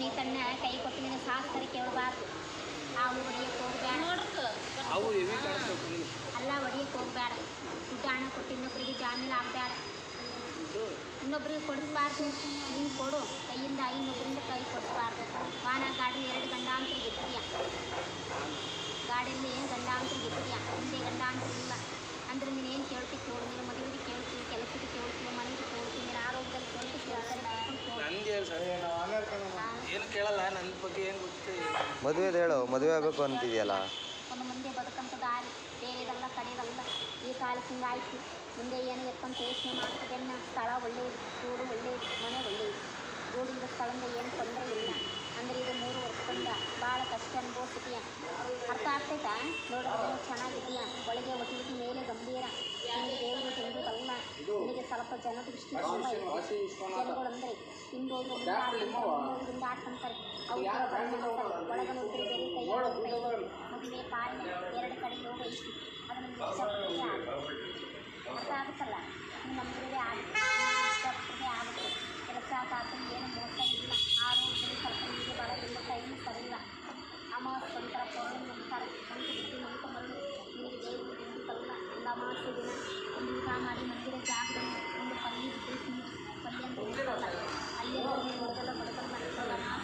ಮನೆ ತನ್ನ ಕೈ ಕೊಟ್ಟು ನಿನ್ನ ಶಾಸ್ತ್ರ ಕೇಳಬಾರ್ದು. ಹಾವು ಹೊಡಿಯಕ್ಕೆ ಹೋಗ್ಬೇಡ, ಅಲ್ಲ ಹೊಡಿಯಕ್ಕೆ ಹೋಗ್ಬೇಡ. ದುಡ್ಡು ಹಣ ಕೊಟ್ಟು ಇನ್ನೊಬ್ಬರಿಗೆ ಜಾಮೀನು ಆಗಬೇಡ, ಇನ್ನೊಬ್ರಿಗೆ ಕೊಡಿಸ್ಬಾರ್ದು. ನೀನು ಕೊಡು ಕೈಯಿಂದ, ಇನ್ನೊಬ್ಬರಿಂದ ಕೈ ಕೊಡಿಸ್ಬಾರ್ದು. ವಾಹನ ಗಾಡಿ 2 ಗಂಡಾಂತರಿಗೆ ಇರ್ತೀಯ, ಗಾಡಿಯಲ್ಲಿ ಗಂಡಾಂತರಿಗೆ ಇರ್ತೀಯ, ಮುಂದೆ ಗಂಡಾಂತರ ಇಲ್ಲ ಅಂದ್ರೆ ನೀನೇನು ಕೇಳ್ತಿ ಕೇಳು. ನೀನು ಮದುವೆಗೆ ಕೇಳ್ತೀವಿ, ಕೆಲಸಕ್ಕೆ ಕೇಳ್ತೀವಿ, ಮನೆಗೆ ಕೇಳ್ತೀವಿ, ನೀನು ಆರೋಗ್ಯದಲ್ಲಿ ಕೇಳ್ತೀವಿ. ಏನು ಕೇಳಲ್ಲ, ನನ್ನ ಬಗ್ಗೆ ಏನು ಗೊತ್ತೇ. ಮದುವೆದು ಹೇಳು, ಮದುವೆ ಆಗಬೇಕು ಅಂತಿದೆಯಲ್ಲ. ಒಂದು ಮುಂದೆ ಬದುಕಂತ ದಾರಿ ಬೇರೆದಲ್ಲ ಕಡೆಯದಲ್ಲ. ಈ ಕಾಲಕ್ಕೆ ಹಿಂಗಾಯ್ತು, ಮುಂದೆ ಏನು ಎತ್ಕೊಂಡು ಯೋಚನೆ ಮಾಡ್ತದೆ. ಸ್ಥಳ ಒಳ್ಳೆಯದು, ರೋಡು ಒಳ್ಳೆಯದು, ಮನೆ ಒಳ್ಳೆಯದು. ರೋಡಿಂದ ಸ್ಥಳದಿಂದ ಏನು ತೊಂದರೆ ಇಲ್ಲ. ಅಂದರೆ ಇದು 3 ವರ್ಷದಿಂದ ಭಾಳ ಕಷ್ಟ ಅನುಭವಿಸಿದೆಯಾ. ಅರ್ಥ ಆಗ್ತೈತಾ? ನೋಡಿದ್ರೆ ಚೆನ್ನಾಗಿದೆಯಾ, ಒಳಗೆ ಒಟ್ಟಿಗೆ ಮೇಲೆ ಗಂಭೀರ. ನಿನಗೆ ದೇವರು ತಿಂದುದಲ್ಲ, ನಿನಗೆ ಸ್ವಲ್ಪ ಜನದ ದೃಷ್ಟಿ ತುಂಬ ಇದೆ. ಜನಗಳು ಅಂದರೆ ಹಿಂದೋದ್ರು ಹಿಂದಾಡ್ಕೊಂತಾರೆ, ಅವ್ರು ಒಳಗನೊಬ್ಬರು ಬೇರೆ ಕೈ ಮದುವೆ ಕಾಯಿಲೆ 2 ಕಡೆ ಯೋಗ ಇಷ್ಟು ಅದನ್ನು ಇಷ್ಟಪಟ್ಟರೆ ಆಗುತ್ತೆ. ಅರ್ಥ ಆಗುತ್ತಲ್ಲ, ನೀವು ನಂಬಿದ್ರೆ ಆಗುತ್ತೆ, ಇಷ್ಟಪಟ್ಟರೆ ಆಗುತ್ತೆ. ಕೆಲಸ ಪಾತ್ರ ಏನು ಮೋಸ ಇಲ್ಲ. ಆರೋಗ್ಯದಲ್ಲಿ ಸ್ವಲ್ಪ ನೀರು ಬರೋದಿಲ್ಲ, ಟೈಮ್ ಸರಿಯಿಲ್ಲ. ಅಮಾವಾಸ್ಯೆ ನಂತರ ಪೌರ್ಣಮಿ ನಂತರ ಒಂದು ಬುದ್ಧಿ ಮಂತ್ರ ಮರಳು ನಿನಗೆ ದೇವರು ತಿಂದುತ್ತಲ್ಲ. ಒಂದು ಅಮಾವಾಸ್ಯೆ ದಿನ ಒಂದು ಊಟ ಮಾಡಿ ಮಂದಿರ ಜಾಗದಲ್ಲಿ ಒಂದು ಪಲ್ಲಿ ಬಿಟ್ಟು ಪಲ್ಲಿ ಅಂತ ಅಲ್ಲಿ ಬಡದಲ್ಲ